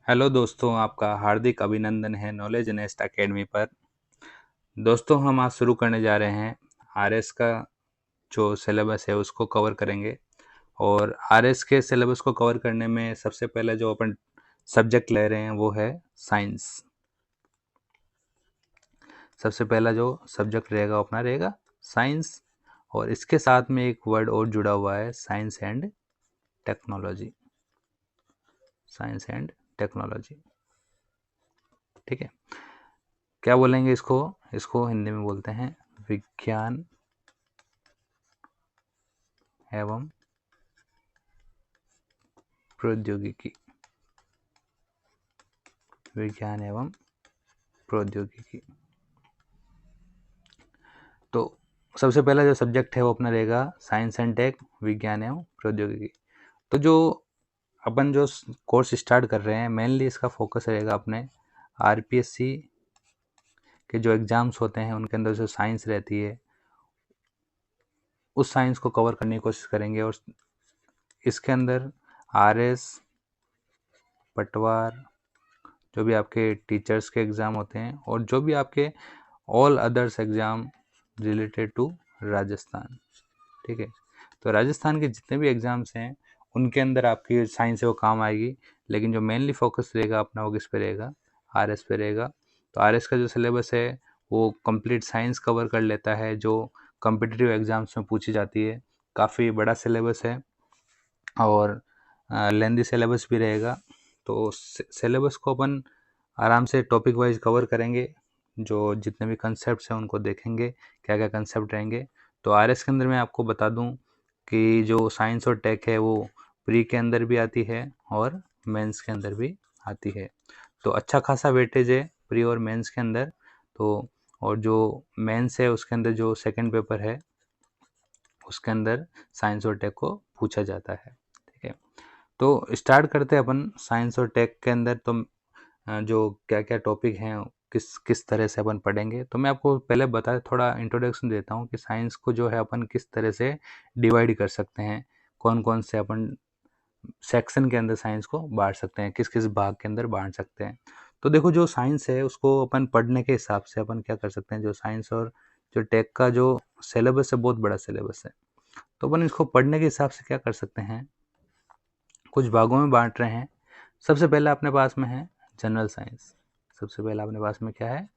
Hello दोस्तों, आपका हार्दिक अभिनंदन है नॉलेज नेस्ट अकेडमी पर। दोस्तों, हम आज शुरू करने जा रहे हैं आरएस का जो सिलेबस है उसको कवर करेंगे। और आरएस के सिलेबस को कवर करने में सबसे पहले जो अपन सब्जेक्ट ले रहे हैं वो है साइंस। सबसे पहला जो सब्जेक्ट रहेगा अपना रहेगा साइंस। और इसके साथ में एक वर्ड और जुड़ा हुआ है, science and technology. Science and technology, ठीक है। क्या बोलेंगे इसको? इसको हिंदी में बोलते हैं विज्ञान एवं प्रौद्योगिकी। विज्ञान एवं प्रौद्योगिकी। तो सबसे पहला जो सब्जेक्ट है वो अपना रहेगा साइंस एंड टेक, विज्ञान एवं प्रौद्योगिकी। तो जो अपन जो कोर्स स्टार्ट कर रहे हैं मेनली इसका फोकस रहेगा अपने आरपीएससी के जो एग्ज़ाम्स होते हैं उनके अंदर जो साइंस रहती है उस साइंस को कवर करने की कोशिश करेंगे। और इसके अंदर आरएस, पटवार, जो भी आपके टीचर्स के एग्ज़ाम होते हैं और जो भी आपके all others exam related to Rajasthan, ठीक है। तो राजस्थान के जितने भी एग्ज़ाम्स हैं उनके अंदर आपकी साइंस है वो काम आएगी। लेकिन जो मेनली फोकस रहेगा अपना वो किस पे रहेगा? आरएस पे रहेगा। तो आरएस का जो सिलेबस है वो कंप्लीट साइंस कवर कर लेता है, जो कॉम्पिटिटिव एग्ज़ाम्स में पूछी जाती है। काफ़ी बड़ा सिलेबस है और लेंदी सिलेबस भी रहेगा। तो सिलेबस को अपन आराम से टॉपिक वाइज कवर करेंगे। जो जितने भी कंसेप्ट्स हैं उनको देखेंगे, क्या क्या कंसेप्ट रहेंगे। तो आरएस के अंदर मैं आपको बता दूं कि जो साइंस और टेक है वो प्री के अंदर भी आती है और मेंस के अंदर भी आती है। तो अच्छा खासा वेटेज है प्री और मेंस के अंदर। तो और जो मेंस है उसके अंदर जो सेकंड पेपर है उसके अंदर साइंस और टेक को पूछा जाता है, ठीक है। तो स्टार्ट करते हैं अपन साइंस और टेक के अंदर। तो जो क्या क्या टॉपिक हैं किस किस तरह से अपन पढ़ेंगे, तो मैं आपको पहले बता थोड़ा इंट्रोडक्शन देता हूँ कि साइंस को जो है अपन किस तरह से डिवाइड कर सकते हैं, कौन कौन से अपन सेक्शन के अंदर साइंस को बांट सकते हैं, किस किस भाग के अंदर बांट सकते हैं। तो देखो, जो साइंस है उसको अपन पढ़ने के हिसाब से अपन क्या कर सकते हैं, जो साइंस और जो टेक का जो सिलेबस है बहुत बड़ा सिलेबस है। तो अपन इसको पढ़ने के हिसाब से क्या कर सकते हैं, कुछ भागों में बांट रहे हैं। सबसे पहले अपने पास में है जनरल साइंस। सबसे पहले अपने पास में क्या है?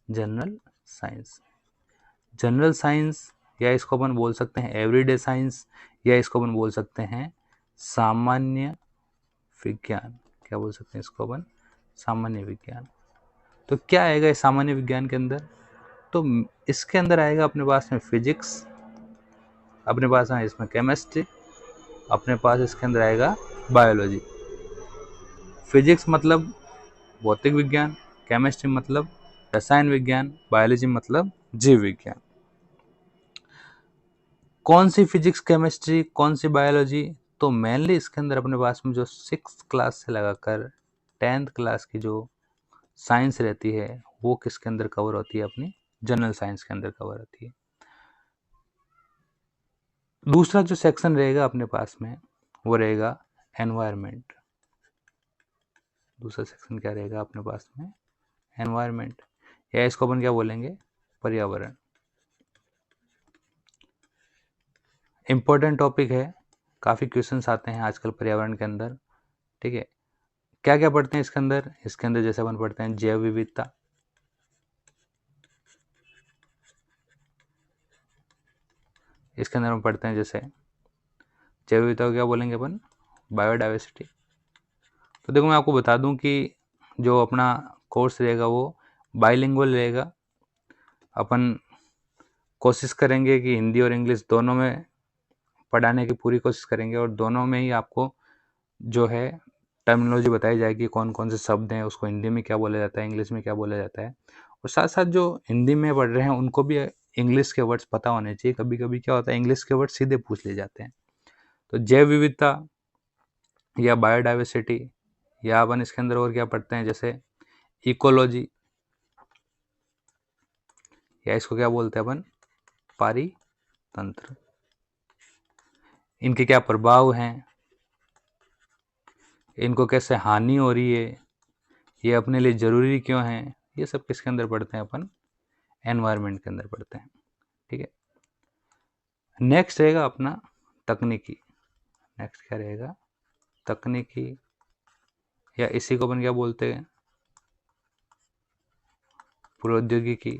General science. जनरल साइंस या इसको अपन बोल सकते हैं एवरीडे साइंस, या इसको अपन बोल सकते हैं सामान्य विज्ञान। क्या बोल सकते हैं इसको अपन? सामान्य विज्ञान। तो क्या आएगा इस सामान्य विज्ञान के अंदर? तो इसके अंदर आएगा अपने पास में फिजिक्स, अपने पास है इसमें केमिस्ट्री, अपने पास इसके अंदर आएगा बायोलॉजी। फिजिक्स मतलब भौतिक विज्ञान, केमिस्ट्री मतलब रसायन विज्ञान, बायोलॉजी मतलब जीव विज्ञान। कौन सी फिजिक्स, केमिस्ट्री, कौन सी बायोलॉजी? तो मेनली इसके अंदर अपने पास में जो 6th क्लास से लगाकर 10th क्लास की जो साइंस रहती है वो किसके अंदर कवर होती है? अपनी जनरल साइंस के अंदर कवर होती है। दूसरा जो सेक्शन रहेगा अपने पास में वो रहेगा एनवायरनमेंट। दूसरा सेक्शन क्या रहेगा अपने पास में? एनवायरनमेंट, या इसको अपन क्या बोलेंगे? पर्यावरण। इम्पोर्टेंट टॉपिक है, काफ़ी क्वेश्चंस आते हैं आजकल पर्यावरण के अंदर, ठीक है। क्या क्या पढ़ते हैं इसके अंदर? इसके अंदर जैसे अपन पढ़ते हैं जैव विविधता, इसके अंदर हम पढ़ते हैं जैसे जैव विविधता को क्या बोलेंगे अपन? बायोडाइवर्सिटी। तो देखो, मैं आपको बता दूं कि जो अपना कोर्स रहेगा वो बाइलिंगुअल रहेगा। अपन कोशिश करेंगे कि हिंदी और इंग्लिश दोनों में पढ़ाने की पूरी कोशिश करेंगे और दोनों में ही आपको जो है टर्मिनोलॉजी बताई जाएगी, कौन कौन से शब्द हैं, उसको हिंदी में क्या बोला जाता है, इंग्लिश में क्या बोला जाता है। और साथ साथ जो हिंदी में पढ़ रहे हैं उनको भी इंग्लिश के वर्ड्स पता होने चाहिए। कभी कभी क्या होता है, इंग्लिश के वर्ड सीधे पूछ ले जाते हैं। तो जैव विविधता या बायोडाइवर्सिटी, या अपन इसके अंदर और क्या पढ़ते हैं जैसे इकोलॉजी, या इसको क्या बोलते हैं अपन? पारितंत्र। इनके क्या प्रभाव हैं, इनको कैसे हानि हो रही है, ये अपने लिए ज़रूरी क्यों है, ये सब किसके अंदर पढ़ते हैं अपन, एनवायरनमेंट के अंदर पढ़ते हैं। ठीक है, नेक्स्ट रहेगा अपना तकनीकी। नेक्स्ट क्या रहेगा, तकनीकी, या इसी को अपन क्या बोलते हैं, प्रौद्योगिकी,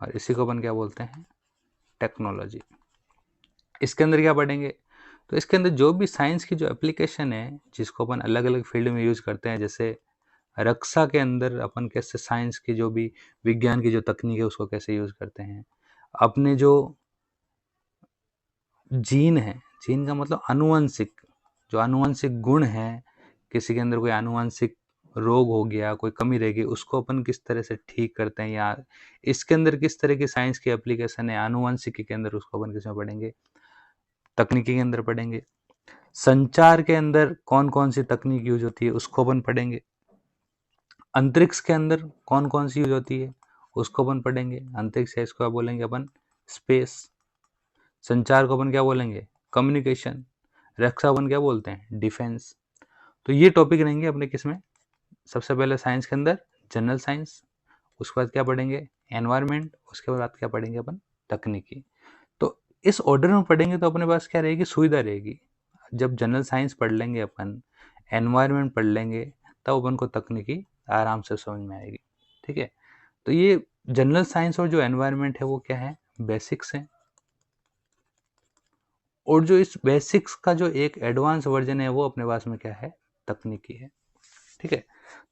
और इसी को अपन क्या बोलते हैं, टेक्नोलॉजी। इसके अंदर क्या पढ़ेंगे, तो इसके अंदर जो भी साइंस की जो एप्लीकेशन है जिसको अपन अलग अलग फील्ड में यूज करते हैं, जैसे रक्षा के अंदर अपन कैसे साइंस की जो भी विज्ञान की जो तकनीक है उसको कैसे यूज करते हैं, अपने जो जीन है, जीन का मतलब अनुवांशिक, जो अनुवांशिक गुण है, किसी के अंदर कोई अनुवांशिक रोग हो गया, कोई कमी रह गई, उसको अपन किस तरह से ठीक करते हैं, या इसके अंदर किस तरह की साइंस की एप्लीकेशन है अनुवांशिकी के अंदर, उसको अपन किसमें पढ़ेंगे, तकनीकी के अंदर पढ़ेंगे। संचार के अंदर कौन कौन सी तकनीक यूज होती है उसको अपन पढ़ेंगे। अंतरिक्ष के अंदर कौन कौन सी यूज होती है उसको अपन पढ़ेंगे। अंतरिक्ष है, इसको बोलेंगे अपन स्पेस। संचार को अपन क्या बोलेंगे, कम्युनिकेशन। रक्षा अपन क्या बोलते हैं, डिफेंस। तो ये टॉपिक रहेंगे अपने किसमें, सबसे पहले साइंस के अंदर जनरल साइंस, उसके बाद क्या पढ़ेंगे, एनवायरनमेंट, उसके बाद क्या पढ़ेंगे अपन, तकनीकी। तो इस ऑर्डर में पढ़ेंगे तो अपने पास क्या रहेगी, सुविधा रहेगी। जब जनरल साइंस पढ़ लेंगे अपन, एनवायरनमेंट पढ़ लेंगे, तब अपन को तकनीकी आराम से समझ में आएगी। ठीक है, तो ये जनरल साइंस और जो एनवायरनमेंट है वो क्या है, बेसिक्स है। और जो इस बेसिक्स का जो एक एडवांस वर्जन है वो अपने पास में क्या है, तकनीकी है। ठीक है,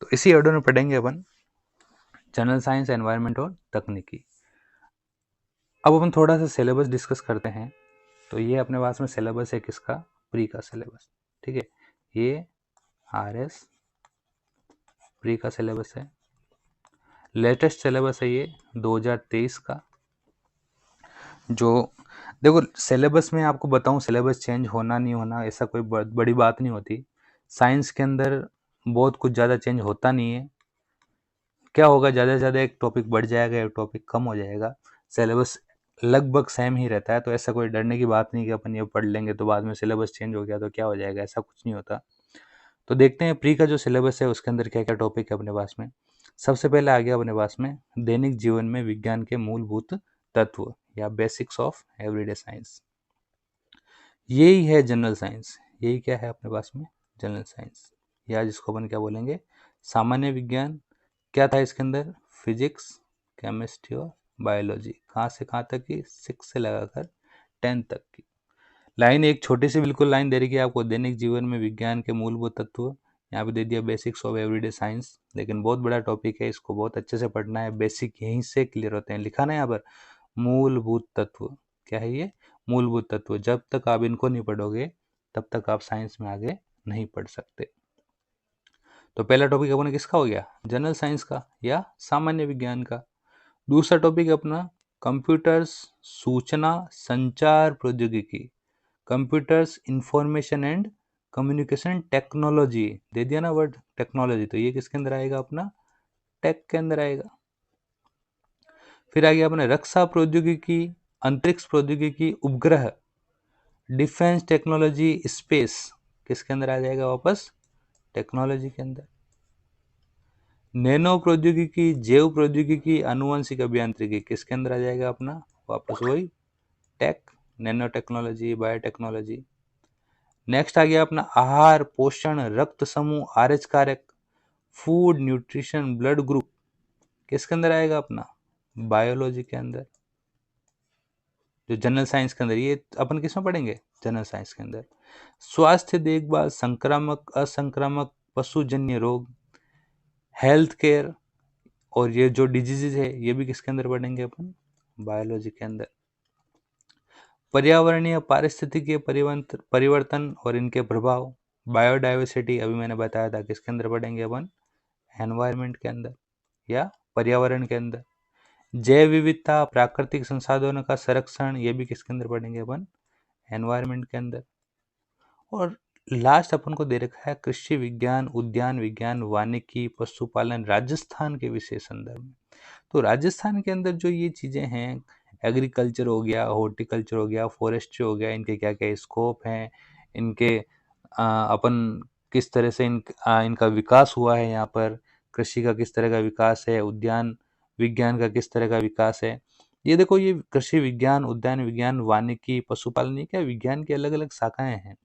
तो इसी ऑर्डर में पढ़ेंगे अपन जनरल साइंस, एनवायरनमेंट और तकनीकी। अब अपन थोड़ा सा सिलेबस डिस्कस करते हैं। तो ये अपने पास में सिलेबस है किसका, प्री का सिलेबस। ठीक है, ये RS प्री का सिलेबस है, लेटेस्ट सिलेबस है ये 2023 का। जो देखो सिलेबस में आपको बताऊं, सिलेबस चेंज होना नहीं होना ऐसा कोई बड़ी बात नहीं होती। साइंस के अंदर बहुत कुछ ज़्यादा चेंज होता नहीं है। क्या होगा, ज़्यादा से ज़्यादा एक टॉपिक बढ़ जाएगा, एक टॉपिक कम हो जाएगा, सिलेबस लगभग सेम ही रहता है। तो ऐसा कोई डरने की बात नहीं कि अपन ये पढ़ लेंगे तो बाद में सिलेबस चेंज हो गया तो क्या हो जाएगा, ऐसा कुछ नहीं होता। तो देखते हैं प्री का जो सिलेबस है उसके अंदर क्या क्या टॉपिक है अपने पास में। सबसे पहले आ गया अपने पास में दैनिक जीवन में विज्ञान के मूलभूत तत्व, या बेसिक्स ऑफ एवरीडे साइंस। यही है जनरल साइंस, यही क्या है अपने पास में, जनरल साइंस, या जिसको अपन क्या बोलेंगे, सामान्य विज्ञान। क्या था इसके अंदर, फिजिक्स, केमिस्ट्री और बायोलॉजी। कहाँ से कहाँ तक की, 6 से लगाकर 10 तक की। लाइन एक छोटी सी बिल्कुल लाइन दे रही है आपको, दैनिक जीवन में विज्ञान के मूलभूत तत्व, यहाँ पे दे दिया बेसिक्स ऑफ एवरीडे साइंस। लेकिन बहुत बड़ा टॉपिक है, इसको बहुत अच्छे से पढ़ना है, बेसिक यहीं से क्लियर होते हैं। लिखा ना यहाँ पर मूलभूत तत्व, क्या है ये, मूलभूत तत्व। जब तक आप इनको नहीं पढ़ोगे तब तक आप साइंस में आगे नहीं पढ़ सकते। तो पहला टॉपिक अपना किसका हो गया, जनरल साइंस का या सामान्य विज्ञान का। दूसरा टॉपिक अपना कंप्यूटर्स, सूचना संचार प्रौद्योगिकी, computers information and communication technology. दे दिया ना वर्ड टेक्नोलॉजी, तो ये किसके अंदर आएगा, अपना टेक के अंदर आएगा। फिर आ गया अपने रक्षा प्रौद्योगिकी, अंतरिक्ष प्रौद्योगिकी, उपग्रह, डिफेंस टेक्नोलॉजी, स्पेस, किसके अंदर आ जाएगा, वापस टेक्नोलॉजी के अंदर। नैनो प्रौद्योगिकी, जैव प्रौद्योगिकी, आनुवंशिक अभियांत्रिकी, किसके अंदर आ जाएगा, अपना वापस वही tech, nano technology, biotechnology. Next आ गया अपना आहार पोषण, रक्त समूह, RH कारक, फूड न्यूट्रिशन, ब्लड ग्रुप, किसके अंदर आएगा, अपना बायोलॉजी के अंदर। जो जनरल साइंस के अंदर, ये अपन किसमें पढ़ेंगे, जनरल साइंस के अंदर। स्वास्थ्य देखभाल, संक्रामक असंक्रामक पशुजन्य रोग, हेल्थ केयर, और ये जो डिजीजेज है ये भी किसके अंदर पढ़ेंगे अपन, बायोलॉजी के अंदर। पर्यावरणीय पारिस्थितिकीय परिवर्तन और इनके प्रभाव, बायोडाइवर्सिटी, अभी मैंने बताया था किसके अंदर पढ़ेंगे अपन, एनवायरनमेंट के अंदर या पर्यावरण के अंदर। जैव विविधता, प्राकृतिक संसाधनों का संरक्षण, ये भी किसके अंदर पढ़ेंगे अपन, एनवायरनमेंट के अंदर। और लास्ट अपन को दे रखा है कृषि विज्ञान, उद्यान विज्ञान, वानिकी, पशुपालन, राजस्थान के विशेष संदर्भ में। तो राजस्थान के अंदर जो ये चीजें हैं, एग्रीकल्चर हो गया, हॉर्टिकल्चर हो गया, फॉरेस्ट्री हो गया, इनके क्या क्या स्कोप हैं, इनके अपन किस तरह से इनका विकास हुआ है, यहाँ पर कृषि का किस तरह का विकास है, उद्यान विज्ञान का किस तरह का विकास है। ये देखो, ये कृषि विज्ञान, उद्यान विज्ञान, वानिकी, पशुपालन, ये क्या विज्ञान की अलग अलग शाखाएं हैं।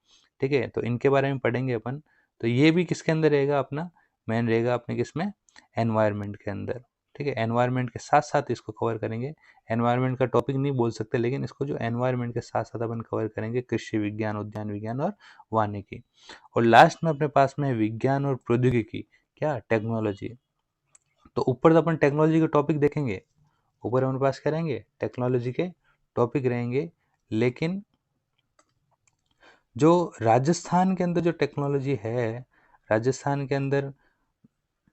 ठीक है, तो इनके बारे में पढ़ेंगे अपन। तो ये भी किसके अंदर रहेगा अपना, मेन रहेगा अपने किसमें, एनवायरनमेंट के अंदर। ठीक है, एनवायरनमेंट के साथ साथ इसको कवर करेंगे। एनवायरनमेंट का टॉपिक नहीं बोल सकते, लेकिन इसको जो एनवायरनमेंट के साथ साथ अपन कवर करेंगे कृषि विज्ञान, उद्यान विज्ञान और वानिकी। और लास्ट में अपने पास में विज्ञान और प्रौद्योगिकी, क्या, टेक्नोलॉजी। तो ऊपर तो अपन टेक्नोलॉजी के टॉपिक देखेंगे, ऊपर हमारे पास क्या रहेंगे, टेक्नोलॉजी के टॉपिक रहेंगे। लेकिन जो राजस्थान के अंदर जो टेक्नोलॉजी है, राजस्थान के अंदर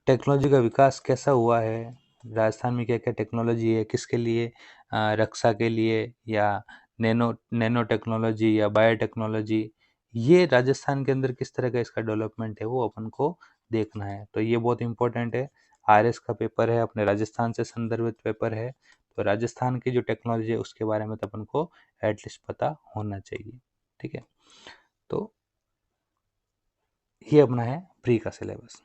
टेक्नोलॉजी का विकास कैसा हुआ है, राजस्थान में क्या क्या टेक्नोलॉजी है, किसके लिए, रक्षा के लिए, या नैनो नैनो टेक्नोलॉजी या बायोटेक्नोलॉजी, ये राजस्थान के अंदर किस तरह का इसका डेवलपमेंट है वो अपन को देखना है। तो ये बहुत इंपॉर्टेंट है, आरएस का पेपर है, अपने राजस्थान से संदर्भित पेपर है। तो राजस्थान की जो टेक्नोलॉजी है उसके बारे में तो अपन को एटलीस्ट पता होना चाहिए। ठीक है, तो ये अपना है प्री का सिलेबस।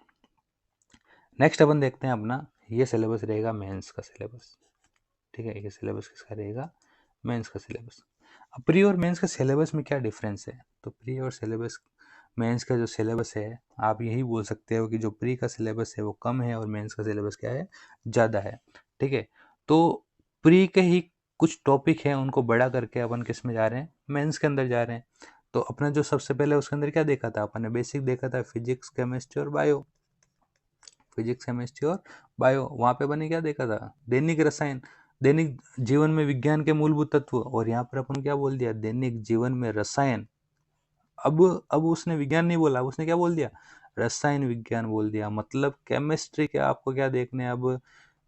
नेक्स्ट अपन देखते हैं अपना, ये सिलेबस रहेगा मेंस का सिलेबस। ठीक है, ये सिलेबस किसका रहेगा, मेंस का सिलेबस। अब प्री और मेंस का सिलेबस में क्या डिफरेंस है, तो प्री और सिलेबस, मेंस का जो सिलेबस है, आप यही बोल सकते हो कि जो प्री का सिलेबस है वो कम है और मेंस का सिलेबस क्या है, ज़्यादा है। ठीक है, तो प्री के ही कुछ टॉपिक हैं उनको बड़ा करके अपन किस में जा रहे हैं, मेंस के अंदर जा रहे हैं। तो अपने जो सबसे पहले उसके अंदर क्या देखा था, अपन ने बेसिक देखा था, फिजिक्स, केमिस्ट्री और बायो। फिजिक्स, केमिस्ट्री और बायो, वहाँ पे बने क्या देखा था, दैनिक रसायन, दैनिक जीवन में विज्ञान के मूलभूत तत्व। और यहाँ पर अपन क्या बोल दिया, दैनिक जीवन में रसायन। अब उसने विज्ञान नहीं बोला, उसने क्या बोल दिया, रसायन विज्ञान बोल दिया। मतलब केमिस्ट्री के आपको क्या देखने हैं अब,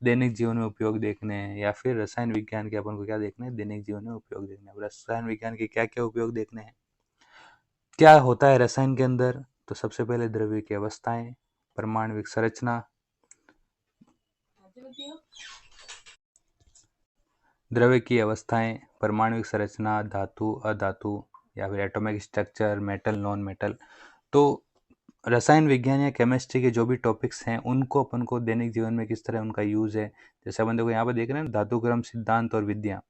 दैनिक जीवन में उपयोग देखने हैं, या फिर रसायन विज्ञान के अपन को क्या देखने हैं, दैनिक जीवन में उपयोग देखने हैं। अब रसायन विज्ञान के क्या क्या उपयोग देखने हैं, क्या होता है रसायन के अंदर। तो सबसे पहले द्रव्य की अवस्थाएं, परमाणविक संरचना, द्रव्य की अवस्थाएं, परमाणुिक संरचना, धातु, अधातु, या फिर atomic structure, metal, non metal. तो रसायन विज्ञान या केमिस्ट्री के जो भी टॉपिक्स हैं उनको अपन को दैनिक जीवन में किस तरह उनका यूज है। जैसे अपन देखो यहाँ पर देख रहे हैं धातु क्रम सिद्धांत और विद्या।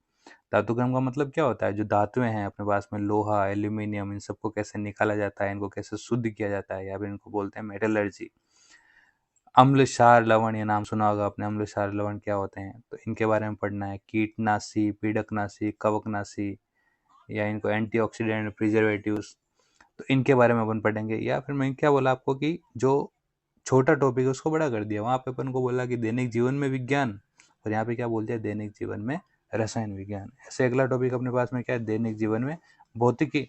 धातु क्रम का मतलब क्या होता है, जो धातुएं हैं अपने पास में, लोहा, एल्यूमिनियम, इन सबको कैसे निकाला जाता है, इनको कैसे शुद्ध किया जाता है, या फिर इनको बोलते हैं मेटलर्जी। अम्ल, क्षार, लवण, ये नाम सुना होगा आपने, अम्ल, क्षार, लवण क्या होते हैं, तो इनके बारे में पढ़ना है। कीटनाशी, पीड़कनाशी, कवकनाशी, या इनको एंटीऑक्सीडेंट, प्रिजर्वेटिव्स, तो इनके बारे में अपन पढ़ेंगे। या फिर मैं क्या बोला आपको कि जो छोटा टॉपिक है उसको बड़ा कर दिया, वहाँ पे अपन को बोला कि दैनिक जीवन में विज्ञान, और यहाँ पे क्या बोल दिया, दैनिक जीवन में रसायन विज्ञान। ऐसे अगला टॉपिक अपने पास में क्या है, दैनिक जीवन में भौतिकी।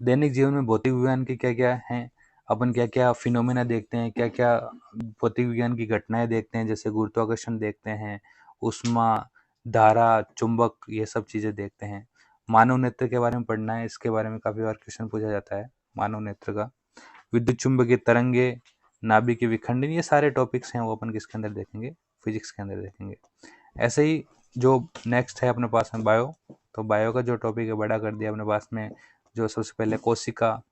दैनिक जीवन में भौतिक विज्ञान के क्या क्या हैं, अपन क्या क्या फिनोमेना देखते हैं, क्या क्या भौतिक विज्ञान की घटनाएं देखते हैं, जैसे गुरुत्वाकर्षण देखते हैं, उष्मा, धारा, चुंबक, ये सब चीज़ें देखते हैं। मानव नेत्र के बारे में पढ़ना है, इसके बारे में काफ़ी बार क्वेश्चन पूछा जाता है मानव नेत्र का। विद्युत चुंबकीय तरंगे, नाभिकीय विखंडन, ये सारे टॉपिक्स हैं वो अपन किसके अंदर देखेंगे, फिजिक्स के अंदर देखेंगे। ऐसे ही जो नेक्स्ट है अपने पास में बायो, तो बायो का जो टॉपिक है बड़ा कर दिया अपने पास में। जो सबसे पहले कोशिका,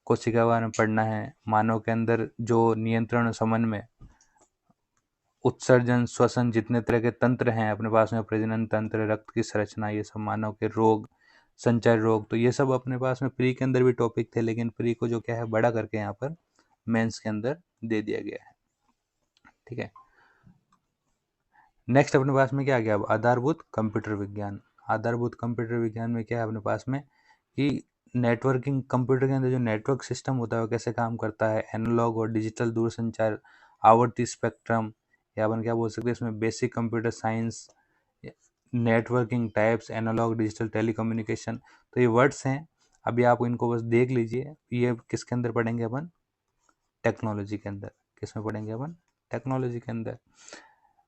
कोशिका के बारे में पढ़ना है। मानव के अंदर जो नियंत्रण, समन्वय, उत्सर्जन, श्वसन, जितने तरह के तंत्र हैं अपने पास में, प्रजनन तंत्र, रक्त की संरचना, ये सब मानव के रोग, संचार रोग, तो ये सब अपने पास में प्री के अंदर भी टॉपिक थे, लेकिन प्री को जो क्या है बड़ा करके यहाँ पर मेंस के अंदर दे दिया गया है। ठीक है, नेक्स्ट अपने पास में क्या आ गया, अब आधारभूत कंप्यूटर विज्ञान। आधारभूत कंप्यूटर विज्ञान में क्या है अपने पास में कि नेटवर्किंग, कंप्यूटर के अंदर जो नेटवर्क सिस्टम होता है वो कैसे काम करता है, एनालॉग और डिजिटल दूरसंचार, आवर्ती स्पेक्ट्रम, या अपन क्या बोल सकते हैं इसमें basic computer science, networking types, analog, digital, telecommunication. तो ये वर्ड्स हैं, अभी आप इनको बस देख लीजिए। ये किसके अंदर पढ़ेंगे अपन, टेक्नोलॉजी के अंदर। किस में पढ़ेंगे अपन, टेक्नोलॉजी के अंदर।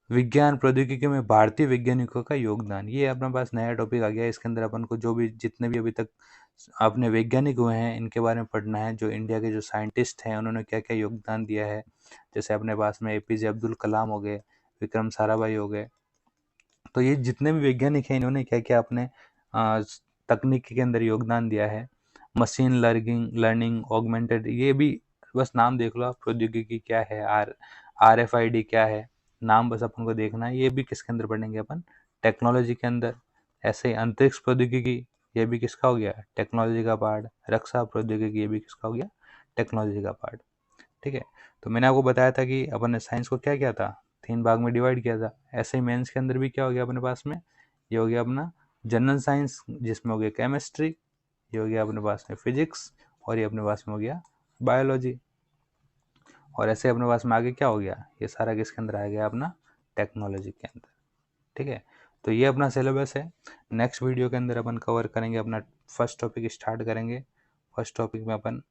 विज्ञान प्रौद्योगिकी में भारतीय वैज्ञानिकों का योगदान, ये अपने पास नया टॉपिक आ गया। इसके अंदर अपन को जो भी जितने भी अभी तक अपने वैज्ञानिक हुए हैं इनके बारे में पढ़ना है। जो इंडिया के जो साइंटिस्ट हैं उन्होंने क्या क्या योगदान दिया है। जैसे अपने पास में एपीजे अब्दुल कलाम हो गए, विक्रम साराभाई हो गए। तो ये जितने भी वैज्ञानिक हैं इन्होंने क्या क्या अपने तकनीकी के अंदर योगदान दिया है। मशीन लर्निंग ऑगमेंटेड, ये भी बस नाम देख लो आप, प्रौद्योगिकी क्या है, RFID क्या है, नाम बस अपन को देखना है। ये भी किसके अंदर पढ़ेंगे अपन, टेक्नोलॉजी के अंदर। ऐसे ही अंतरिक्ष प्रौद्योगिकी, ये भी किसका हो गया, टेक्नोलॉजी का पार्ट। रक्षा प्रौद्योगिकी, ये भी किसका हो गया, टेक्नोलॉजी का पार्ट। ठीक है, तो मैंने आपको बताया था कि अपन ने साइंस को क्या किया था, 3 भाग में डिवाइड किया था। ऐसे ही मेंस के अंदर भी क्या हो गया अपने पास में, ये हो गया अपना जनरल साइंस, जिसमें हो गया केमिस्ट्री, ये हो गया अपने पास में फिजिक्स, और ये अपने पास में हो गया बायोलॉजी। और ऐसे अपने पास में आगे क्या हो गया, ये सारा किसके अंदर आ गया, अपना टेक्नोलॉजी के अंदर। ठीक है, तो ये अपना सिलेबस है। नेक्स्ट वीडियो के अंदर अपन कवर करेंगे, अपना फर्स्ट टॉपिक स्टार्ट करेंगे। फर्स्ट टॉपिक में अपन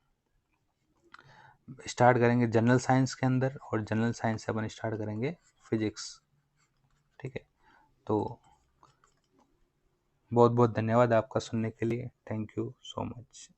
स्टार्ट करेंगे जनरल साइंस के अंदर, और जनरल साइंस से अपन स्टार्ट करेंगे फिजिक्स। ठीक है, तो बहुत बहुत धन्यवाद आपका सुनने के लिए। Thank you so much.